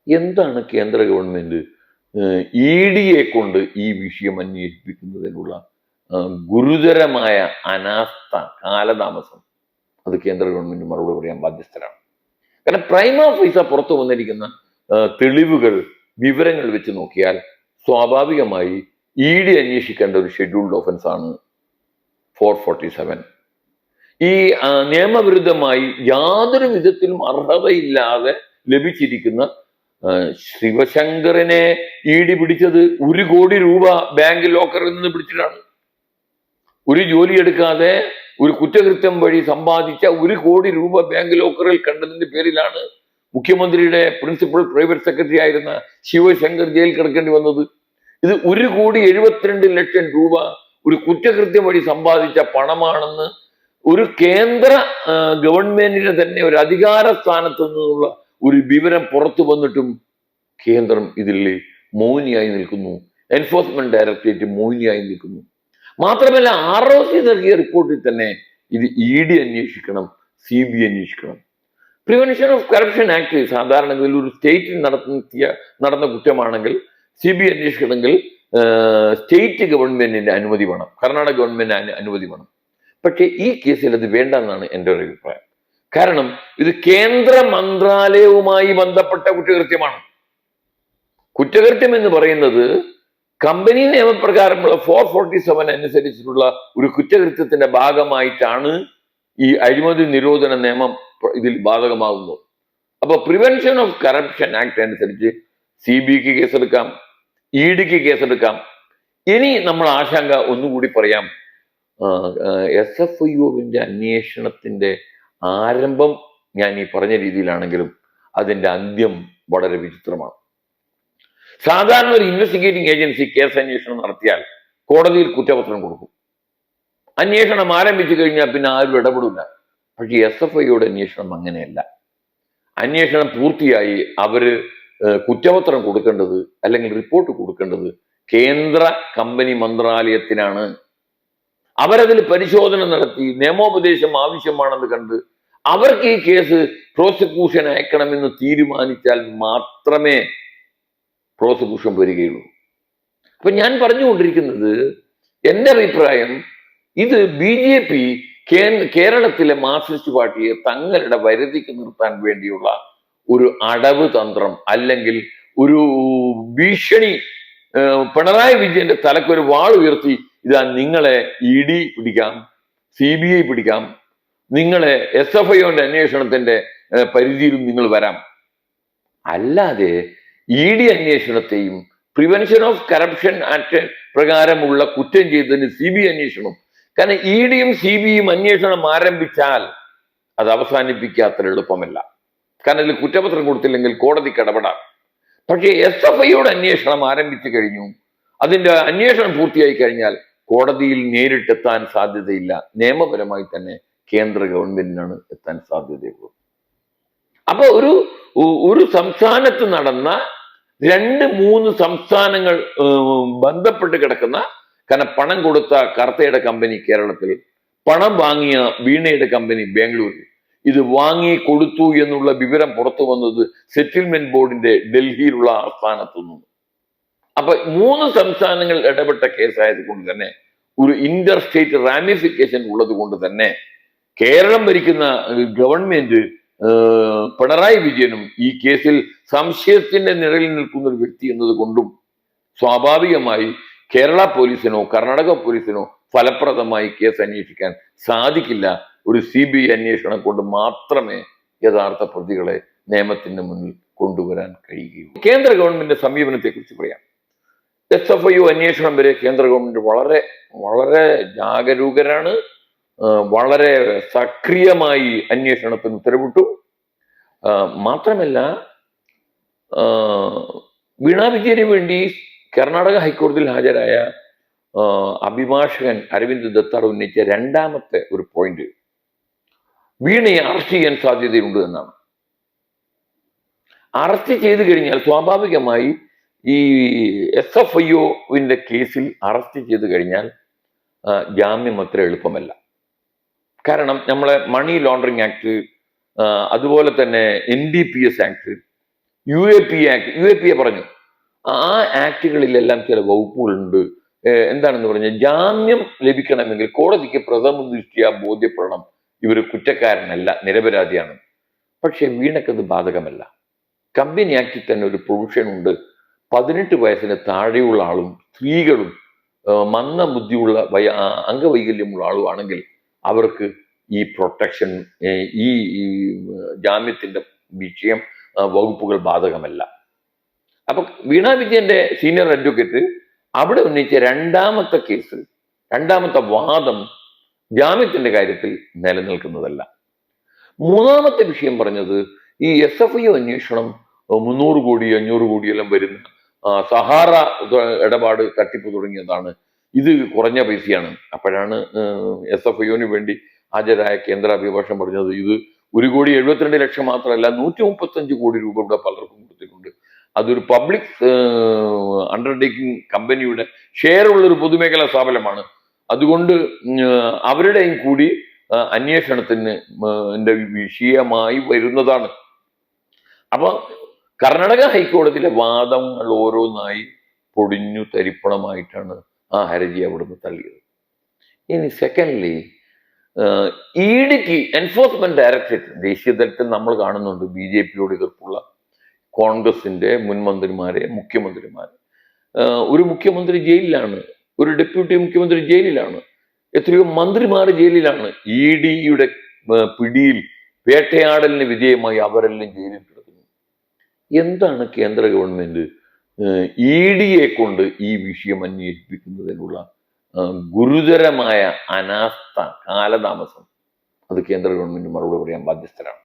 എന്താണ് കേന്ദ്ര government ED കൊണ്ട് ഈ വിഷയം അന്വേഷിപ്പിക്കുന്നതിനുള്ള ഗുരുതരമായ അനാസ്ഥ, കാലതാമസം? അത് കേന്ദ്ര ഗവൺമെന്റ് മറുപടി പറയാൻ ബാധ്യസ്ഥരാണ്. കാരണം പ്രൈമ ഫൈസ പുറത്തു വന്നിരിക്കുന്ന തെളിവുകൾ, വിവരങ്ങൾ വെച്ച് നോക്കിയാൽ സ്വാഭാവികമായി ED അന്വേഷിക്കേണ്ട ഒരു ഷെഡ്യൂൾഡ് ഒഫൻസ് ആണ് 447. ഈ നിയമവിരുദ്ധമായി യാതൊരു വിധത്തിലും അർഹതയില്ലാതെ ലഭിച്ചിരിക്കുന്ന ശിവശങ്കറിനെ ED പിടിച്ചത് 1 കോടി രൂപ ബാങ്ക് ലോക്കറിൽ നിന്ന് പിടിച്ചിട്ടാണ്. ഒരു ജോലി എടുക്കാതെ ഒരു കുറ്റകൃത്യം വഴി സമ്പാദിച്ച 1 കോടി രൂപ ബാങ്ക് ലോക്കറിൽ കണ്ടതിന്റെ പേരിലാണ് മുഖ്യമന്ത്രിയുടെ പ്രിൻസിപ്പൽ പ്രൈവറ്റ് സെക്രട്ടറി ആയിരുന്ന ശിവശങ്കർ ജയിലിൽ കിടക്കേണ്ടി വന്നത്. ഇത് 1,72,00,000 രൂപ ഒരു കുറ്റകൃത്യം വഴി സമ്പാദിച്ച പണമാണെന്ന് ഒരു കേന്ദ്ര ഗവൺമെന്റിന് തന്നെ ഒരു അധികാര സ്ഥാനത്ത് നിന്നുള്ള ഒരു വിവരം പുറത്തു വന്നിട്ടും കേന്ദ്രം ഇതിൽ മൗനിയായി നിൽക്കുന്നു. എൻഫോഴ്സ്മെന്റ് ഡയറക്ടറേറ്റ് മൗനിയായി നിൽക്കുന്നു. മാത്രമല്ല ROC നൽകിയ റിപ്പോർട്ടിൽ തന്നെ ഇത് ED അന്വേഷിക്കണം, CBI അന്വേഷിക്കണം. പ്രിവെൻഷൻ ഓഫ് കറപ്ഷൻ ആക്ട് സാധാരണഗതിയിൽ ഒരു സ്റ്റേറ്റിൽ നടന്ന കുറ്റമാണെങ്കിൽ CBI അന്വേഷിക്കണമെങ്കിൽ സ്റ്റേറ്റ് ഗവൺമെന്റിന്റെ അനുമതി വേണം, കർണാടക ഗവൺമെന്റിന് അനുമതി വേണം. പക്ഷേ ഈ കേസിൽ അത് വേണ്ടെന്നാണ് എൻ്റെ ഒരു അഭിപ്രായം. കാരണം ഇത് കേന്ദ്ര മന്ത്രാലയവുമായി ബന്ധപ്പെട്ട കുറ്റകൃത്യമാണ്. കുറ്റകൃത്യം എന്ന് പറയുന്നത് കമ്പനി നിയമപ്രകാരമുള്ള 447 അനുസരിച്ചിട്ടുള്ള ഒരു കുറ്റകൃത്യത്തിന്റെ ഭാഗമായിട്ടാണ് ഈ അഴിമതി നിരോധന നിയമം ഇതിൽ ബാധകമാകുന്നത്. അപ്പൊ പ്രിവെൻഷൻ ഓഫ് കറപ്ഷൻ ആക്ട് അനുസരിച്ച് CBIക്ക് കേസെടുക്കാം, EDക്ക് കേസെടുക്കാം. ഇനി നമ്മൾ ആശങ്ക ഒന്നുകൂടി പറയാം. SFIOവിന്റെ അന്വേഷണത്തിന്റെ ആരംഭം ഞാൻ ഈ പറഞ്ഞ രീതിയിലാണെങ്കിലും അതിന്റെ അന്ത്യം വളരെ വിചിത്രമാണ്. സാധാരണ ഒരു ഇൻവെസ്റ്റിഗേറ്റിംഗ് ഏജൻസി കേസ് അന്വേഷണം നടത്തിയാൽ കോടതിയിൽ കുറ്റപത്രം കൊടുക്കും. അന്വേഷണം ആരംഭിച്ചു കഴിഞ്ഞാൽ പിന്നെ ആരും ഇടപെടില്ല. പക്ഷേ SFIOയുടെ അന്വേഷണം അങ്ങനെയല്ല. അന്വേഷണം പൂർത്തിയായി അവര് കുറ്റപത്രം കൊടുക്കേണ്ടത് അല്ലെങ്കിൽ റിപ്പോർട്ട് കൊടുക്കേണ്ടത് കേന്ദ്ര കമ്പനി മന്ത്രാലയത്തിനാണ്. അവരതിൽ പരിശോധന നടത്തി നിയമോപദേശം ആവശ്യമാണെന്ന് കണ്ട് അവർക്ക് ഈ കേസ് പ്രോസിക്യൂഷൻ അയക്കണമെന്ന് തീരുമാനിച്ചാൽ മാത്രമേ പ്രോസിക്യൂഷൻ വരികയുള്ളൂ. അപ്പൊ ഞാൻ പറഞ്ഞുകൊണ്ടിരിക്കുന്നത്, എൻ്റെ അഭിപ്രായം, ഇത് BJP കേരളത്തിലെ മാർക്സിസ്റ്റ് പാർട്ടിയെ തങ്ങളുടെ വരുതിക്ക് നിർത്താൻ വേണ്ടിയുള്ള ഒരു അടവ് തന്ത്രം അല്ലെങ്കിൽ ഒരു ഭീഷണി. പിണറായി വിജയന്റെ തലക്കൊരു വാൾ ഉയർത്തി, ഇതാ നിങ്ങളെ ED പിടിക്കാം, CBI പിടിക്കാം, നിങ്ങളെ SFIOന്റെ അന്വേഷണത്തിന്റെ പരിധിയിലും നിങ്ങൾ വരാം. അല്ലാതെ ED അന്വേഷണത്തെയും പ്രിവെൻഷൻ ഓഫ് കറപ്ഷൻ ആക്ട് പ്രകാരമുള്ള കുറ്റം ചെയ്തതിന് CBI അന്വേഷണം. കാരണം EDയും CBIയും അന്വേഷണം ആരംഭിച്ചാൽ അത് അവസാനിപ്പിക്കാത്ര എളുപ്പമല്ല. കാരണം ഇതിൽ കുറ്റപത്രം കൊടുത്തില്ലെങ്കിൽ കോടതിക്ക് ഇടപെടാം. പക്ഷേ SFIOയുടെ അന്വേഷണം ആരംഭിച്ചു കഴിഞ്ഞു, അതിന്റെ അന്വേഷണം പൂർത്തിയായി കഴിഞ്ഞാൽ കോടതിയിൽ നേരിട്ടെത്താൻ സാധ്യതയില്ല. നിയമപരമായി തന്നെ കേന്ദ്ര ഗവൺമെന്റിനാണ് എത്താൻ സാധ്യതയുള്ളത്. അപ്പൊ ഒരു സംസ്ഥാനത്ത് നടന്ന 2-3 സംസ്ഥാനങ്ങൾ ബന്ധപ്പെട്ട് കിടക്കുന്ന, കാരണം പണം കൊടുത്ത കർത്തയുടെ കമ്പനി കേരളത്തിൽ, പണം വാങ്ങിയ വീണയുടെ കമ്പനി ബാംഗ്ലൂരിൽ, ഇത് വാങ്ങി കൊടുത്തു എന്നുള്ള വിവരം പുറത്തു വന്നത് സെറ്റിൽമെന്റ് ബോർഡിന്റെ ഡൽഹിയിലുള്ള ആസ്ഥാനത്തു നിന്നും. അപ്പൊ 3 സംസ്ഥാനങ്ങൾ ഇടപെട്ട കേസായത് കൊണ്ട് തന്നെ ഒരു ഇന്റർ സ്റ്റേറ്റ് റാമിഫിക്കേഷൻ ഉള്ളത് കൊണ്ട് തന്നെ കേരളം ഭരിക്കുന്ന ഗവൺമെന്റ് പിണറായി വിജയനും ഈ കേസിൽ സംശയത്തിന്റെ നിഴലിൽ നിൽക്കുന്ന ഒരു വ്യക്തി എന്നത് കൊണ്ടും സ്വാഭാവികമായി കേരള പോലീസിനോ കർണാടക പോലീസിനോ ഫലപ്രദമായി കേസ് അന്വേഷിക്കാൻ സാധിക്കില്ല. ഒരു CBI അന്വേഷണം കൊണ്ട് മാത്രമേ യഥാർത്ഥ പ്രതികളെ നിയമത്തിന് മുന്നിൽ കൊണ്ടുവരാൻ കഴിയുകയുള്ളൂ. കേന്ദ്ര ഗവൺമെന്റിന്റെ സമീപനത്തെ കുറിച്ച് പറയാം. SFIO അന്വേഷണം വരെ കേന്ദ്ര ഗവൺമെന്റ് വളരെ വളരെ ജാഗരൂകരാണ്. വളരെ സക്രിയമായി അന്വേഷണത്തിന് ഉത്തരവിട്ടു. മാത്രമല്ല, വീണ വിജയന് വേണ്ടി കർണാടക ഹൈക്കോടതിയിൽ ഹാജരായ അഭിഭാഷകൻ അരവിന്ദ് ദത്താർ ഉന്നയിച്ച രണ്ടാമത്തെ ഒരു പോയിന്റ്, വീണയെ അറസ്റ്റ് ചെയ്യാൻ സാധ്യതയുണ്ട് എന്നാണ്. അറസ്റ്റ് ചെയ്തു കഴിഞ്ഞാൽ സ്വാഭാവികമായി ഈ SFIOവിന്റെ കേസിൽ അറസ്റ്റ് ചെയ്തു കഴിഞ്ഞാൽ ജാമ്യം അത്ര എളുപ്പമല്ല. കാരണം നമ്മളെ മണി ലോണ്ടറിങ് ആക്ട്, അതുപോലെ തന്നെ NDPS ആക്ട്, UAPA പറഞ്ഞു. ആ ആക്ടുകളിലെല്ലാം ചില വകുപ്പുകളുണ്ട്. എന്താണെന്ന് പറഞ്ഞാൽ ജാമ്യം ലഭിക്കണമെങ്കിൽ കോടതിക്ക് പ്രഥമ ദൃഷ്ട്യാ ബോധ്യപ്പെടണം ഇവർ കുറ്റക്കാരനല്ല, നിരപരാധിയാണ്. പക്ഷെ വീണക്കത് ബാധകമല്ല. കമ്പനി ആക്ടിൽ തന്നെ ഒരു പ്രൊവിഷൻ ഉണ്ട്. 18 വയസ്സിന് താഴെയുള്ള ആളും സ്ത്രീകളും മന്ദബുദ്ധിയുള്ള അംഗവൈകല്യമുള്ള ആളുമാണെങ്കിൽ അവർക്ക് ഈ പ്രൊട്ടക്ഷൻ, ഈ ജാമ്യത്തിന്റെ വിഷയം, വകുപ്പുകൾ ബാധകമല്ല. അപ്പൊ വീണ വിജയന്റെ സീനിയർ അഡ്വക്കേറ്റ് അവിടെ ഉന്നയിച്ച രണ്ടാമത്തെ വാദം ജാമ്യത്തിന്റെ കാര്യത്തിൽ നിലനിൽക്കുന്നതല്ല. മൂന്നാമത്തെ വിഷയം പറഞ്ഞത് ഈ SFIO അന്വേഷണം 300 കോടി 500 കോടിയെല്ലാം വരുന്ന സഹാറ ഇടപാട് തട്ടിപ്പ് തുടങ്ങിയതാണ്, ഇത് കുറഞ്ഞ പൈസയാണ്. അപ്പോഴാണ് SFIOന് വേണ്ടി ഹാജരായ കേന്ദ്ര അഭിഭാഷകൻ പറഞ്ഞത് ഇത് 1,72,00,000 മാത്രമല്ല 135 കോടി രൂപ ഇവിടെ പലർക്കും കൊടുത്തിട്ടുണ്ട്. അതൊരു പബ്ലിക് അണ്ടർടേക്കിംഗ് കമ്പനിയുടെ ഷെയർ ഉള്ള ഒരു പൊതുമേഖലാ സ്ഥാപനമാണ്. അതുകൊണ്ട് അവരുടെയും കൂടി അന്വേഷണത്തിന് വിഷയമായി വരുന്നതാണ്. അപ്പൊ കർണാടക ഹൈക്കോടതിയിലെ വാദങ്ങൾ ഓരോന്നായി പൊടിഞ്ഞു തരിപ്പണമായിട്ടാണ് ആ ഹർജി അവിടുന്ന് തള്ളിയത്. ഇനി സെക്കൻഡ്ലി, EDക്ക് എൻഫോഴ്സ്മെന്റ് ഡയറക്ടറേറ്റ് ദേശീയ തലത്തിൽ നമ്മൾ കാണുന്നുണ്ട് BJPയോട് എതിർപ്പുള്ള കോൺഗ്രസിന്റെ മുൻ മന്ത്രിമാരെ, മുഖ്യമന്ത്രിമാരെ. ഒരു മുഖ്യമന്ത്രി ജയിലിലാണ്, ഒരു ഡെപ്യൂട്ടി മുഖ്യമന്ത്രി ജയിലിലാണ്, എത്രയോ മന്ത്രിമാർ ജയിലിലാണ്. EDയുടെ പിടിയിൽ വേട്ടയാടലിന് വിധേയമായി അവരെല്ലാം ജയിലിൽ കിടക്കുന്നു. എന്താണ് കേന്ദ്ര ഗവൺമെന്റ് EDയെ കൊണ്ട് ഈ വിഷയം അന്വേഷിപ്പിക്കുന്നതിനുള്ള ഗുരുതരമായ അനാസ്ഥ, കാലതാമസം? അത് കേന്ദ്ര ഗവൺമെന്റ് മറുപടി പറയാൻ ബാധ്യസ്ഥരാണ്.